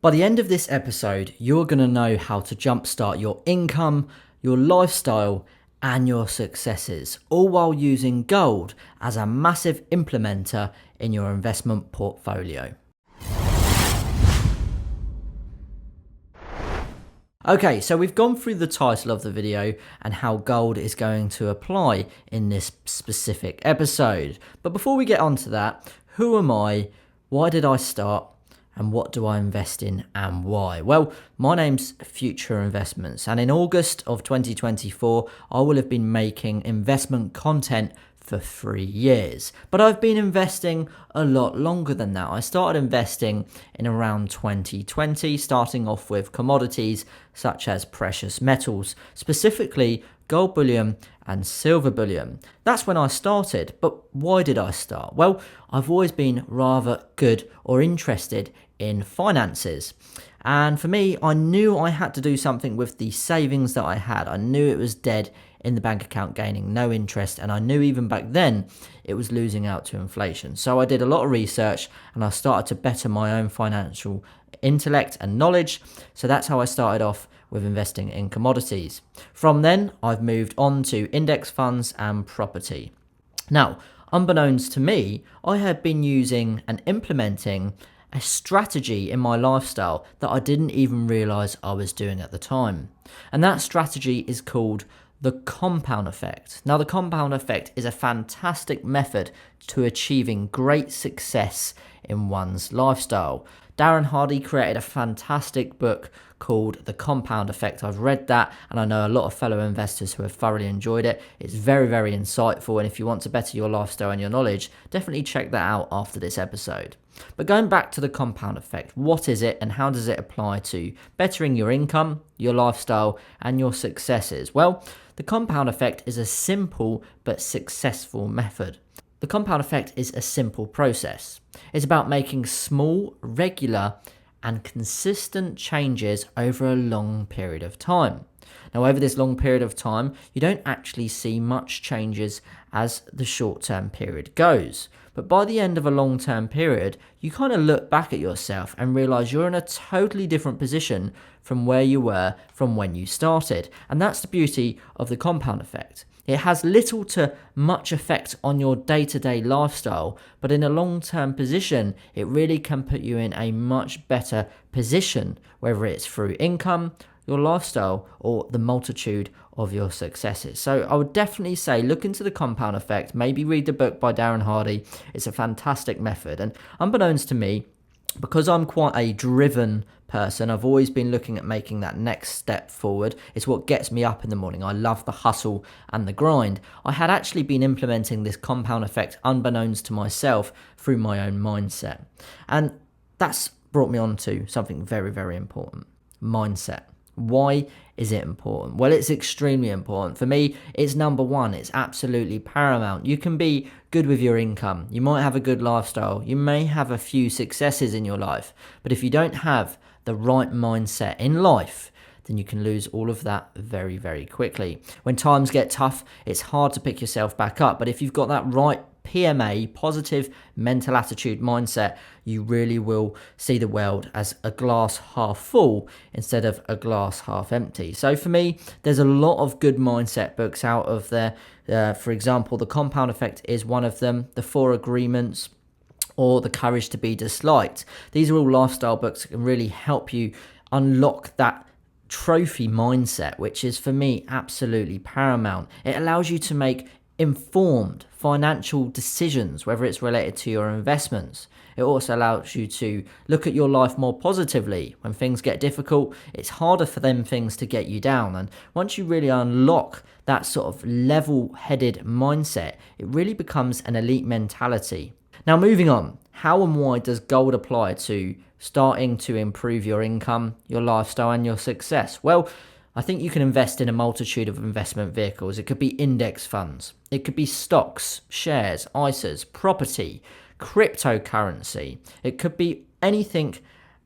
By the end of this episode, you're going to know how to jumpstart your income, your lifestyle, and your successes, all while using gold as a massive implementer in your investment portfolio. Okay, so we've gone through the title of the video and how gold is going to apply in this specific episode. But before we get on to that, who am I? Why did I start? And what do I invest in and why? Well, my name's Future Investments, and in August of 2024, I will have been making investment content for 3 years. But I've been investing a lot longer than that. I started investing in around 2020, starting off with commodities such as precious metals, specifically gold bullion and silver bullion. That's when I started, but why did I start? Well, I've always been rather good or interested in finances. And for me, I knew I had to do something with the savings that I had. I knew it was dead in the bank account, gaining no interest, and I knew even back then it was losing out to inflation. So I did a lot of research and I started to better my own financial intellect and knowledge. So that's how I started off with investing in commodities. From then, I've moved on to index funds and property. Now, unbeknownst to me, I had been using and implementing a strategy in my lifestyle that I didn't even realize I was doing at the time. And that strategy is called the compound effect. Now, the compound effect is a fantastic method to achieving great success in one's lifestyle. Darren Hardy created a fantastic book called The Compound Effect. I've read that and I know a lot of fellow investors who have thoroughly enjoyed it. It's very, very insightful, and if you want to better your lifestyle and your knowledge, definitely check that out after this episode. But going back to the compound effect, what is it and how does it apply to bettering your income, your lifestyle, and your successes? Well, the compound effect is a simple but successful method. The compound effect is a simple process. It's about making small, regular, and consistent changes over a long period of time. Now, over this long period of time, you don't actually see much changes as the short-term period goes. But by the end of a long-term period, you kind of look back at yourself and realize you're in a totally different position from where you were from when you started. And that's the beauty of the compound effect. It has little to much effect on your day-to-day lifestyle, but in a long-term position, it really can put you in a much better position, whether it's through income, your lifestyle, or the multitude of your successes. So I would definitely say look into the compound effect, maybe read the book by Darren Hardy. It's a fantastic method. And unbeknownst to me, because I'm quite a driven person, I've always been looking at making that next step forward. It's what gets me up in the morning. I love the hustle and the grind. I had actually been implementing this compound effect unbeknownst to myself through my own mindset. And that's brought me on to something very, very important: mindset. Why is it important? Well, it's extremely important. For me, it's number one. It's absolutely paramount. You can be good with your income. You might have a good lifestyle. You may have a few successes in your life. But if you don't have the right mindset in life, then you can lose all of that very, very quickly. When times get tough, it's hard to pick yourself back up. But if you've got that right PMA, positive mental attitude mindset, you really will see the world as a glass half full instead of a glass half empty. So for me, there's a lot of good mindset books out of there. For example, The Compound Effect is one of them, The 4 Agreements, or The Courage to be Disliked. These are all lifestyle books that can really help you unlock that trophy mindset, which is for me absolutely paramount. It allows you to make informed financial decisions, whether it's related to your investments. It also allows you to look at your life more positively. When things get difficult, it's harder for them things to get you down. And once you really unlock that sort of level-headed mindset, it really becomes an elite mentality. Now, moving on, how and why does gold apply to starting to improve your income, your lifestyle, and your success? Well, I think you can invest in a multitude of investment vehicles. It could be index funds. It could be stocks, shares, ISAs, property, cryptocurrency. It could be anything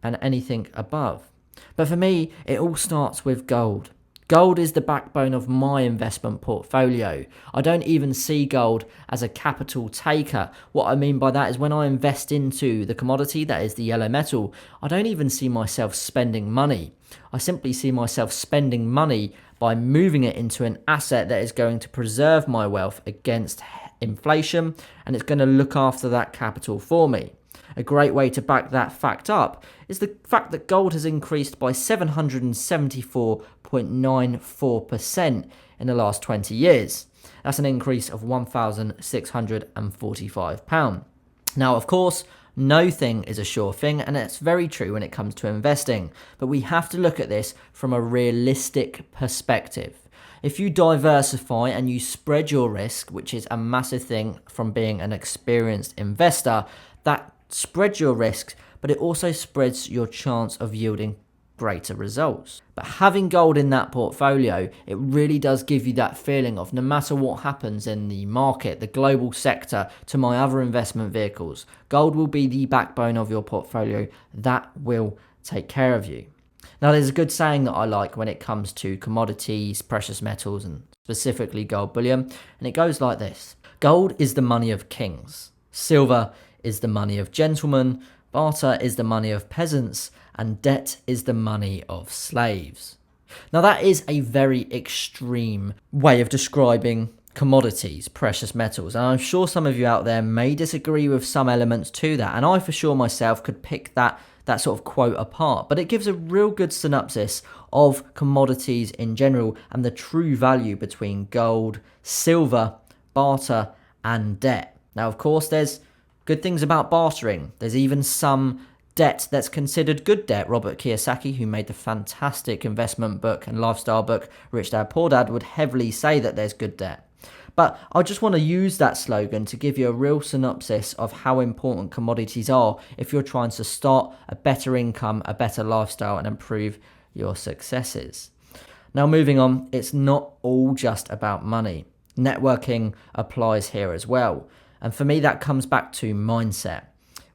and anything above. But for me, it all starts with gold. Gold is the backbone of my investment portfolio. I don't even see gold as a capital taker. What I mean by that is when I invest into the commodity, that is the yellow metal, I don't even see myself spending money. I simply see myself spending money by moving it into an asset that is going to preserve my wealth against inflation, and it's going to look after that capital for me. A great way to back that fact up is the fact that gold has increased by 774.94% in the last 20 years. That's an increase of £1,645. Now, of course, no thing is a sure thing, and that's very true when it comes to investing, but we have to look at this from a realistic perspective. If you diversify and you spread your risk, which is a massive thing from being an experienced investor, that spreads your risks, but it also spreads your chance of yielding greater results. But having gold in that portfolio, it really does give you that feeling of no matter what happens in the market, the global sector, to my other investment vehicles, gold will be the backbone of your portfolio that will take care of you. Now, there's a good saying that I like when it comes to commodities, precious metals, and specifically gold bullion, and it goes like this. Gold is the money of kings. Silver is the money of gentlemen, barter is the money of peasants, and debt is the money of slaves. Now, that is a very extreme way of describing commodities, precious metals, and I'm sure some of you out there may disagree with some elements to that, and I for sure myself could pick that sort of quote apart, but it gives a real good synopsis of commodities in general and the true value between gold, silver, barter, and debt. Now, of course, there's good things about bartering. There's even some debt that's considered good debt. Robert Kiyosaki, who made the fantastic investment book and lifestyle book Rich Dad Poor Dad, would heavily say that there's good debt. But I just want to use that slogan to give you a real synopsis of how important commodities are if you're trying to start a better income, a better lifestyle, and improve your successes. Now, moving on, it's not all just about money. Networking applies here as well. And for me, that comes back to mindset.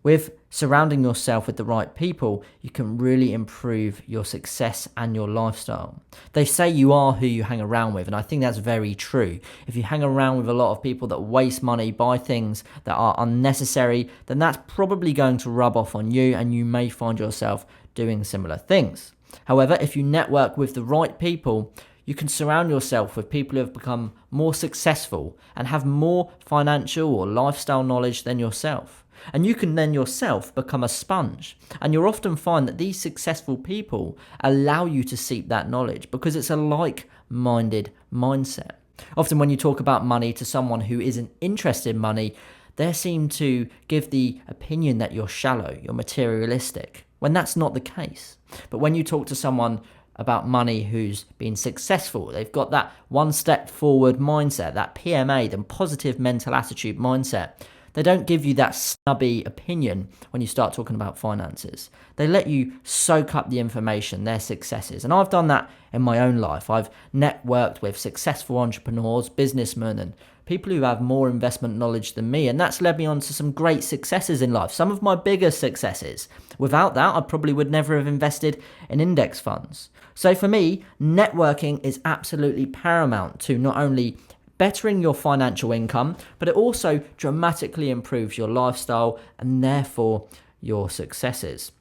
With surrounding yourself with the right people, you can really improve your success and your lifestyle. They say you are who you hang around with, and I think that's very true. If you hang around with a lot of people that waste money, buy things that are unnecessary, then that's probably going to rub off on you, and you may find yourself doing similar things. However, if you network with the right people, you can surround yourself with people who have become more successful and have more financial or lifestyle knowledge than yourself. And you can then yourself become a sponge. And you'll often find that these successful people allow you to seek that knowledge because it's a like-minded mindset. Often when you talk about money to someone who isn't interested in money, they seem to give the opinion that you're shallow, you're materialistic, when that's not the case. But when you talk to someone about money who's been successful, they've got that one step forward mindset, that PMA, the positive mental attitude mindset. They don't give you that snubby opinion when you start talking about finances. They let you soak up the information, their successes. And I've done that in my own life. I've networked with successful entrepreneurs, businessmen, and people who have more investment knowledge than me. And that's led me on to some great successes in life, some of my biggest successes. Without that, I probably would never have invested in index funds. So for me, networking is absolutely paramount to not only bettering your financial income, but it also dramatically improves your lifestyle and therefore your successes.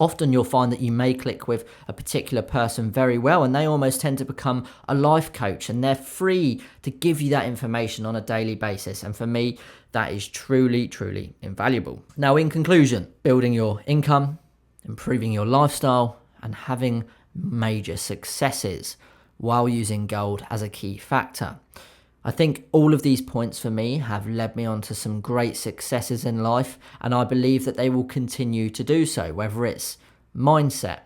Often you'll find that you may click with a particular person very well and they almost tend to become a life coach and they're free to give you that information on a daily basis. And for me, that is truly, truly invaluable. Now, in conclusion, building your income, improving your lifestyle, and having major successes while using gold as a key factor. I think all of these points for me have led me on to some great successes in life, and I believe that they will continue to do so, whether it's mindset,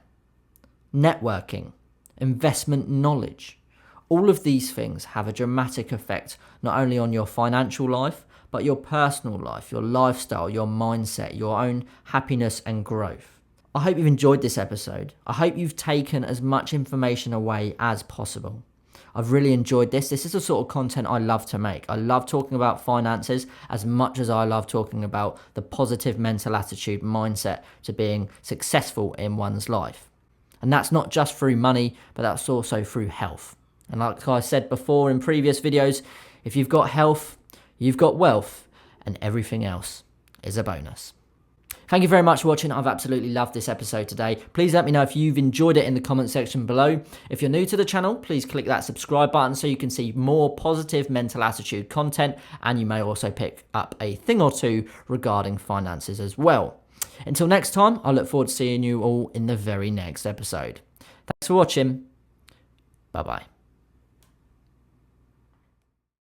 networking, investment knowledge. All of these things have a dramatic effect not only on your financial life, but your personal life, your lifestyle, your mindset, your own happiness and growth. I hope you've enjoyed this episode. I hope you've taken as much information away as possible. I've really enjoyed this. This is the sort of content I love to make. I love talking about finances as much as I love talking about the positive mental attitude mindset to being successful in one's life. And that's not just through money, but that's also through health. And like I said before in previous videos, if you've got health, you've got wealth, and everything else is a bonus. Thank you very much for watching. I've absolutely loved this episode today. Please let me know if you've enjoyed it in the comment section below. If you're new to the channel, please click that subscribe button so you can see more positive mental attitude content, and you may also pick up a thing or two regarding finances as well. Until next time, I look forward to seeing you all in the very next episode. Thanks for watching. Bye-bye.